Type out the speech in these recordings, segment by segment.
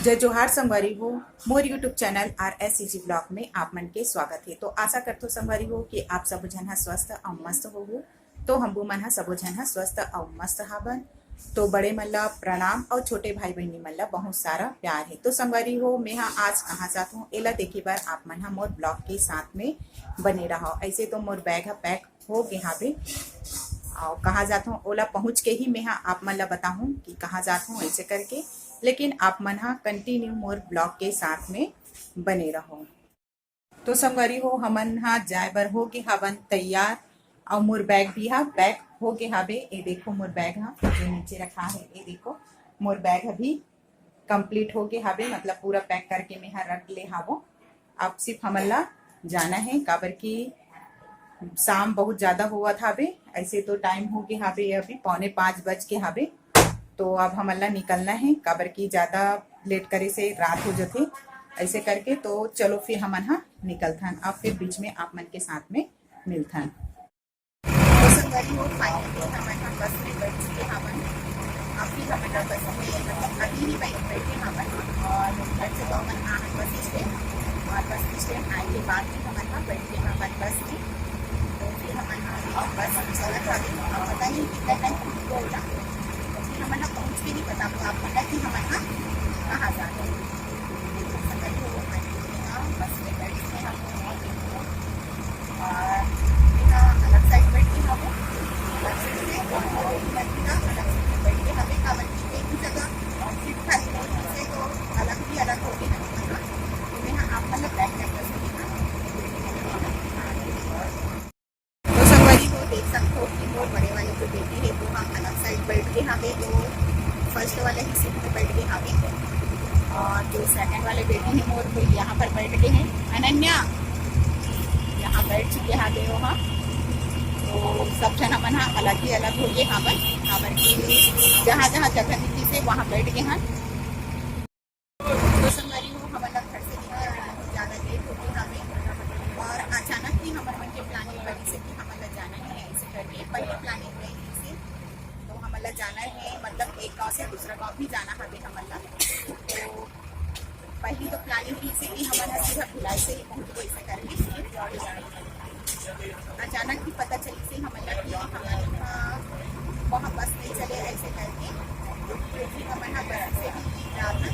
जय जोहार संगवारी हो। मोर यूट्यूब चैनल RSCG ब्लॉग में आप मन के स्वागत है। तो आशा करतो संगवारी हो कि आप सब जन हा स्वस्थ और मस्त हो। तो हमबू मन हा सबो जन हा स्वस्थ और मस्त हावन। तो बड़े मन ला प्रणाम और छोटे भाई बहनी मन ला बहुत सारा प्यार है। तो संगवारी हो, मैं आज कहाँ जात हूँ एला देखे बार आप मन हा मोर ब्लॉग के साथ में बने रहो। ऐसे तो मोर बैग हा पैक हो गए हावे और कहाँ जाता हूँ ओला पहुँच के ही मैं आप मन ला बताऊँ कि कहाँ जाता हूँ ऐसे करके। लेकिन आप मन कंटिन्यू मोर ब्लॉग के साथ में बने रहो। तो संगवारी हो, हमन जाए बर हो के हवन तैयार और मोर बैग भी पैक हो के हावे। ये देखो मोर बैग जो नीचे रखा है, ये देखो मोर बैग अभी कंप्लीट हो के हावे, मतलब पूरा पैक करके मैं रख ले हावो। अब सिर्फ हमन ला जाना है काबर की शाम बहुत ज्यादा हुआ था बे। ऐसे तो टाइम हो गया हावे, अभी 4:45 बज के हावे। तो अब हमला निकलना है काबर की ज्यादा लेट करे से रात हो जाते ऐसे करके। तो चलो फिर हमन निकलथन, अब फिर बीच में आप मन के साथ में मिलथन। तो संगवारी हो, फाइनली हमन बस में बैठ चुके हमन। अभी हमन बस में अभी ही बैठे हमन और घर से तो हमन बस स्टैंड, और बस स्टैंड आए के बाद में हमन बैठ के हमन बस में। तो फिर हमन बस चलत हवे और पता नहीं कितना टाइम होगा, फिर हमन पहुँच के नहीं पता आप पता कि हमन कहाँ जाते हैं। बस में बैठ के हम और अलग साइड बैठ के हम अलग साइड से अलग साइड बैठ के हमें काबर की एक ही जगह सीट खाली नहीं से तो अलग ही अलग हो गए ना। तो मैं आप मतलब बैक कैंपस में तो संगवारी को देख सकते हो कि वो बड़े वाले जो बेटी है वो हम अलग साइड बैठ के हमें तो फर्स्ट वाले ही सीट में बैठ के हमें, और जो सेकंड वाले बेटी है मोर वो यहाँ पर बैठ के हैं। अनन्या यहाँ बैठ चुके हाथे वहाँ। तो सब जन हमन अलग ही अलग हो गए हावर की जहाँ जहाँ जगह मिलती से वहाँ बैठ गए हैं। तो संगवारी हो, हमन घर से निकले बहुत ज़्यादा लेट हो गई हमें, और अचानक ही हमारे मन के प्लानिंग बनी से कि हमन जाना है ऐसे करके। पहले प्लानिंग रही से तो हमन जाना है, मतलब एक गाँव से दूसरा गाँव भी जाना हमें हमन। तो पहली तो प्लानिंग की से कि हमन सीधा भिलाई से ही पहुँच गए ऐसे करके। अचानक ही पता चली से हमन कि हमन वहाँ बस नहीं चले ऐसे करके, क्योंकि हमन बस से ही जाना।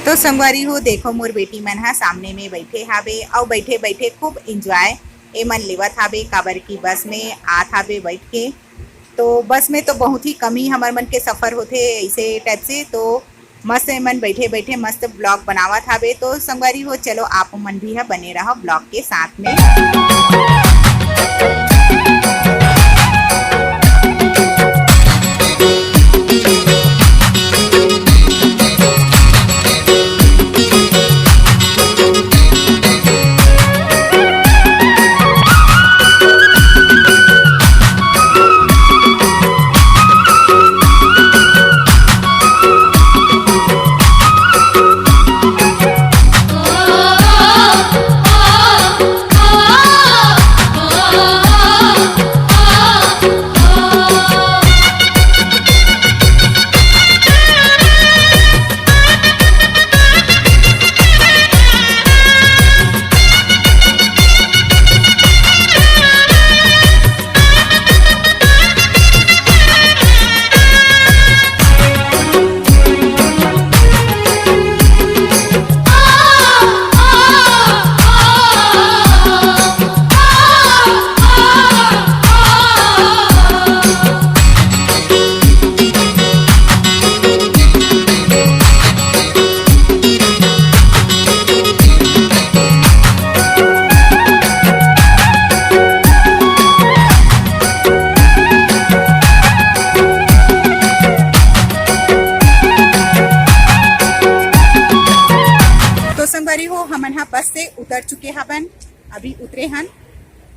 तो संगवारी हो, देखो मोर बेटी मन सामने में बैठे हावे और बैठे बैठे खूब इंजॉय ए मन लेवत हावे काबर की बस में आत हावे बैठ के। तो बस में तो बहुत ही कम ही हमारे मन के सफ़र होते ऐसे टाइप से। तो मस्त मन बैठे बैठे मस्त ब्लॉग बनावत हावे। तो संगवारी हो, चलो आप मन भी बने रहो ब्लॉग के साथ में। संगवारी हो, हमन बस से उतर चुके हवन, अभी उतरे हन।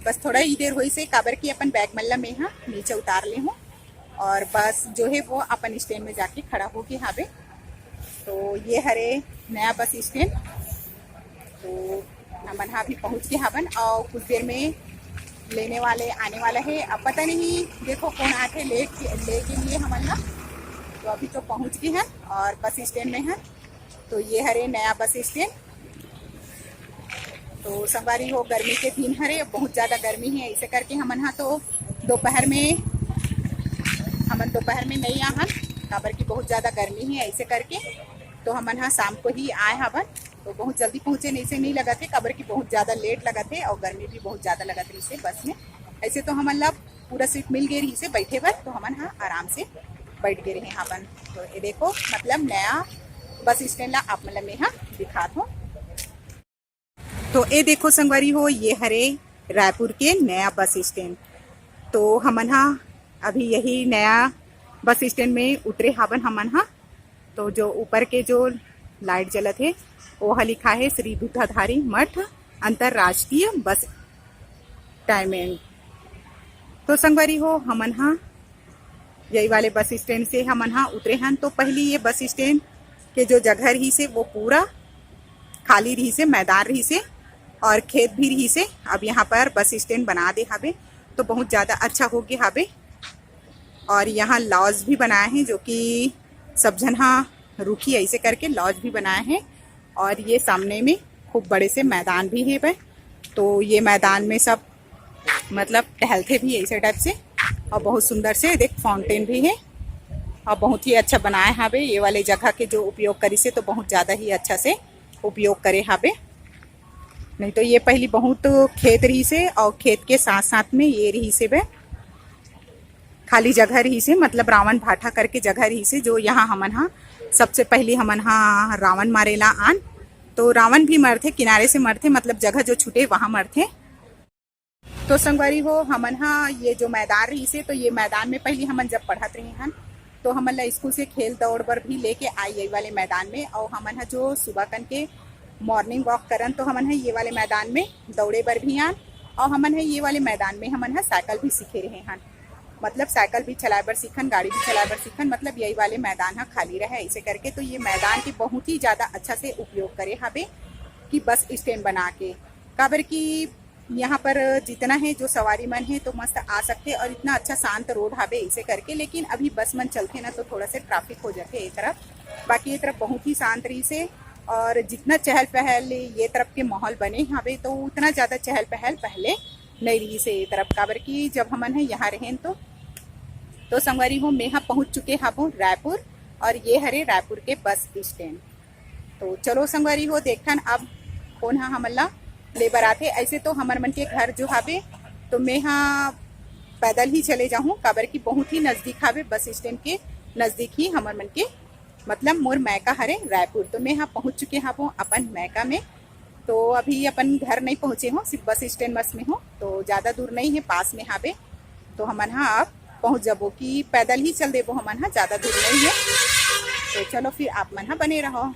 बस थोड़ा ही देर हुई से काबर की अपन बैग मल्ला में नीचे उतार ले हूँ, और बस जो है वो अपन स्टैंड में जाके खड़ा हो के हावे। तो ये हरे नया बस स्टैंड। तो हमन भी पहुँच के हवन और कुछ देर में लेने वाले आने वाला है। अब पता नहीं देखो कौन आते ले के लिए हमन ना। तो अभी तो पहुंच गए हैं और बस स्टैंड में हैं। तो ये हरे नया बस स्टैंड। तो संगवारी हो गर्मी के दिन हरे, बहुत ज़्यादा गर्मी है, इसे करके हम यहाँ तो दोपहर में नहीं आहन, काबर की बहुत ज़्यादा गर्मी है, ऐसे करके तो हम यहाँ शाम को ही आए हवन। तो बहुत जल्दी पहुँचे नहीं से नहीं लगा थे, काबर की बहुत ज़्यादा लेट लगा थे और गर्मी भी बहुत ज़्यादा लगा थी इसे बस में। ऐसे तो हम पूरा सीट मिल गए रही से बैठे बर, तो हम यहाँ आराम से बैठ गए रहे यहाँ पर। तो ये देखो मतलब नया बस स्टैंड ला आप मतलब मैं यहाँ दिखा दूँ। तो ये देखो संगवारी हो, ये हरे रायपुर के नया बस स्टैंड। तो हम यहाँ अभी यही नया बस स्टैंड में उतरे हावन हम यहाँ। तो जो ऊपर के जो लाइट जलत है वो लिखा है श्री दुधाधारी मठ अंतरराष्ट्रीय बस टाइमिंग। तो संगवारी हो हम यहाँ यही वाले बस स्टैंड से हम यहाँ उतरे हैं। तो पहले ये बस स्टैंड के जो जगह रही से वो पूरा खाली रही से, मैदान रही से और खेत भी रही से। अब यहाँ पर बस स्टैंड बना दे हवे, तो बहुत ज़्यादा अच्छा हो गया हवे। और यहाँ लॉज भी बनाए हैं, जो कि सब जन हाँ रुकी ऐसे करके लॉज भी बनाए हैं। और ये सामने में खूब बड़े से मैदान भी है भाई। तो ये मैदान में सब मतलब टहलते भी ऐसे टाइप से, और बहुत सुंदर से देख फाउंटेन भी है और बहुत ही अच्छा बनाए हावे। ये वाले जगह के जो उपयोग करी से तो बहुत ज़्यादा ही अच्छा से उपयोग करे हावे। नहीं तो ये पहली बहुत खेत रही से, और खेत के साथ साथ में ये रही से वे खाली जगह रही से, मतलब रावण भाटा करके जगह रही से। जो यहाँ हमन हाँ सबसे पहले हमन हाँ रावण मारेला आन, तो रावण भी मरते, किनारे से मरते, मतलब जगह जो छूटे वहाँ मरते। तो संगवारी हो हमन हाँ ये जो मैदान रही से, तो ये मैदान में पहले हमन जब पढ़त रहे हैं तो हमन ला स्कूल से खेल दौड़ पर भी लेके आई ये वाले मैदान में। और हमन हाँ जो सुबह कन के मॉर्निंग वॉक करन, तो हमन है ये वाले मैदान में दौड़े बर भी आन। और हमन है ये वाले मैदान में हमन है साइकिल भी सीखे रहे हैं, मतलब साइकिल भी चलाए बर सीखन, गाड़ी भी चलाए बर सीखन, मतलब यही वाले मैदान है खाली रहे ऐसे करके। तो ये मैदान के बहुत ही ज़्यादा अच्छा से उपयोग करे हवे कि बस स्टैंड बना के, काबर की यहाँ पर जितना है जो सवारी मन है तो मस्त आ सकते, और इतना अच्छा शांत रोड हवे इसे करके। लेकिन अभी बस मन चलते ना तो थोड़ा सा ट्रैफिक हो जाते ये तरफ, बाकी ये तरफ बहुत ही शांत रही से। और जितना चहल पहल ये तरफ के माहौल बने हवे, तो उतना ज़्यादा चहल पहल पहले नहीं रही से ये तरफ, काबर की जब हमन है यहाँ रहें तो संगवारी हो मैं यहाँ पहुँच चुके हूँ रायपुर, और ये हरे रायपुर के बस स्टैंड। तो चलो संगवारी हो देखन अब कौन हाँ हमला लेबर आते। ऐसे तो हमर मन के घर जो हवे तो मैं यहाँ पैदल ही चले जाऊँ, काबर की बहुत ही नज़दीक हवे, बस स्टैंड के नज़दीक ही हमर मन के मतलब मोर मैका हरे रायपुर। तो मैं यहाँ पहुँच चुके हूँ अपन मैका में। तो अभी अपन घर नहीं पहुँचे हों, सिर्फ बस स्टैंड बस में हो, तो ज़्यादा दूर नहीं है, पास में हवे। तो हमन हाँ आप पहुँच जाबो कि पैदल ही चल देबो, हमन हाँ ज़्यादा दूर नहीं है। तो चलो फिर आप मन हाँ बने रहो।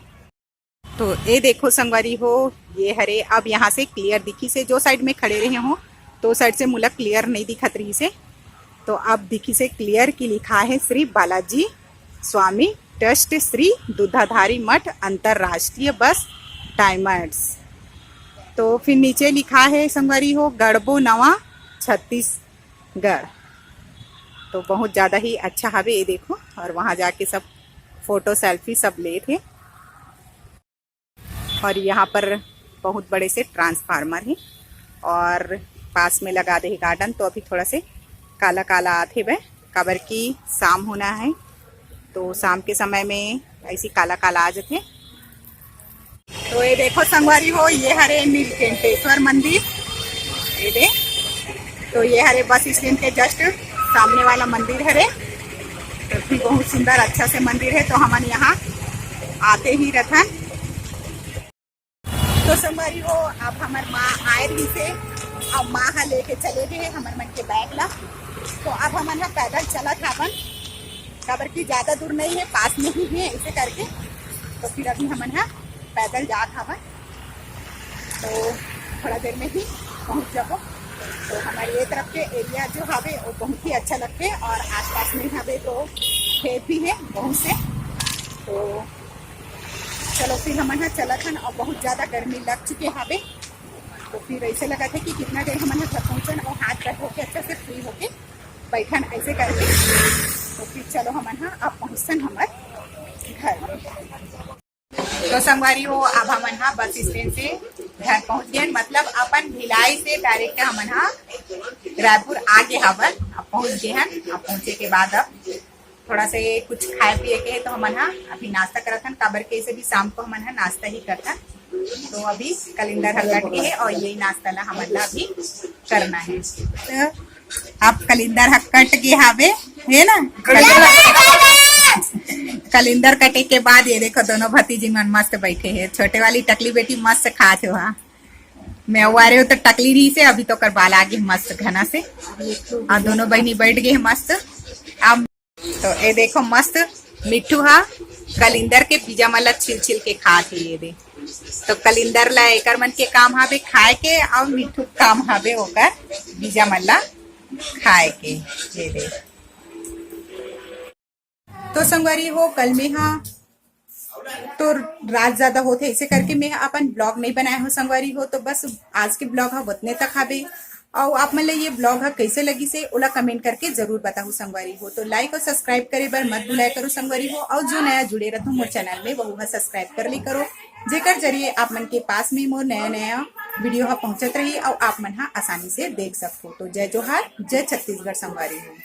तो ये देखो संगवारी हो, ये हरे अब यहाँ से क्लियर दिखी से, जो साइड में खड़े रहे हो तो साइड से मुला क्लियर नहीं दिखत रही से, तो अब दिखी से क्लियर की लिखा है श्री बालाजी स्वामी ट्रस्ट श्री दुधाधारी मठ अंतरराष्ट्रीय बस टाइमर्स। तो फिर नीचे लिखा है संगवारी हो गढ़बो नवा छत्तीसगढ़। तो बहुत ज़्यादा ही अच्छा हवे ये देखो, और वहाँ जाके सब फोटो सेल्फी सब ले थे। और यहाँ पर बहुत बड़े से ट्रांसफार्मर है, और पास में लगा दे गार्डन। तो अभी थोड़ा से काला काला आते वह, काबर की शाम होना है, तो शाम के समय में ऐसी काला काला आ जाते। तो ये देखो संगवारी हो, ये हरे नीलकंठेश्वर मंदिर, ये दे। तो ये हरे बस स्टैंड के जस्ट सामने वाला मंदिर हरे, तो भी बहुत सुंदर अच्छा से मंदिर है। तो हमन यहाँ आते ही रहन। तो संगवारी हो अब हमार माँ आए रही से, अब माँ हाँ लेके चले गए हमार मन के बैग ला। तो अब हम यहाँ पैदल चला था अपन, काबर की ज़्यादा दूर नहीं है, पास में ही है ऐसे करके। तो फिर अभी हम यहाँ पैदल जा था, तो थोड़ा देर में ही पहुँच जाबो। तो हमारे ये तरफ के एरिया जो हवे वो बहुत ही अच्छा लगते, और आसपास में हवे तो खेत भी है बहुत से। तो चलो फिर हम यहाँ चला था, और बहुत ज़्यादा गर्मी लग चुके हवे। तो फिर ऐसे लगा था कि कितना देर हम यहाँ घर पहुँचन और हाथ पैर होके अच्छा से फ्री होके बैठन ऐसे करके। तो फिर चलो हमन हाँ अब पहुँचन हमार घर में। तो संगवारी हो अब हमन हाँ बस स्टैंड से घर पहुँच गए, मतलब अपन भिलाई से डायरेक्ट हमन हाँ रायपुर आगे हवन अब पहुँच गए हैं। अब पहुँचे के बाद अब थोड़ा से कुछ खाए पिए के है तो हमन हाँ अभी नाश्ता करत हन, काबर के से भी शाम को हमन हाँ नाश्ता ही करता। तो अभी कलिंदर हल्कट के है और यही नाश्ता ला हमन ला अभी करना है। तो अब कलिंदर हक्कट के हावे है ना, कलिंदर कटे के बाद ये देखो दोनों भतीजी मन मस्त बैठे हैं। छोटे वाली टकली बेटी मस्त खात हो, हाँ मैं वारे हो तो टकली रही से अभी तो कर बाल आगे मस्त घना से, और दोनों बहनी बैठ गए मस्त। अब तो ये देखो मस्त मिट्टू हा कलिंदर के बीजा मला छिल छिल के खात है। ये दे तो कलिंदर ला एकर मन के काम हावे खाए के, और मिट्टू काम हावे ओकर बीजा मला खाए के। ये दे तो संगवारी हो कल में हाँ तो रात ज्यादा होते इसे करके मैं अपन ब्लॉग नहीं बनाया हो संगवारी हो। तो बस आज के ब्लॉग हा उतने तक हावे, और आप मतलब ये ब्लॉग हा कैसे लगी से ओला कमेंट करके जरूर बताओ संगवारी हो। तो लाइक और सब्सक्राइब करे बर मत भुलाया करो संगवारी हो, और जो नया जुड़े रहता मोर चैनल में वह सब्सक्राइब कर ली करो, जेकर जरिए आप मन के पास में मोर नया नया वीडियो हा पहुंचत रही और आप मन हा आसानी से देख सको। तो जय जोहार, जय छत्तीसगढ़ संगवारी हो।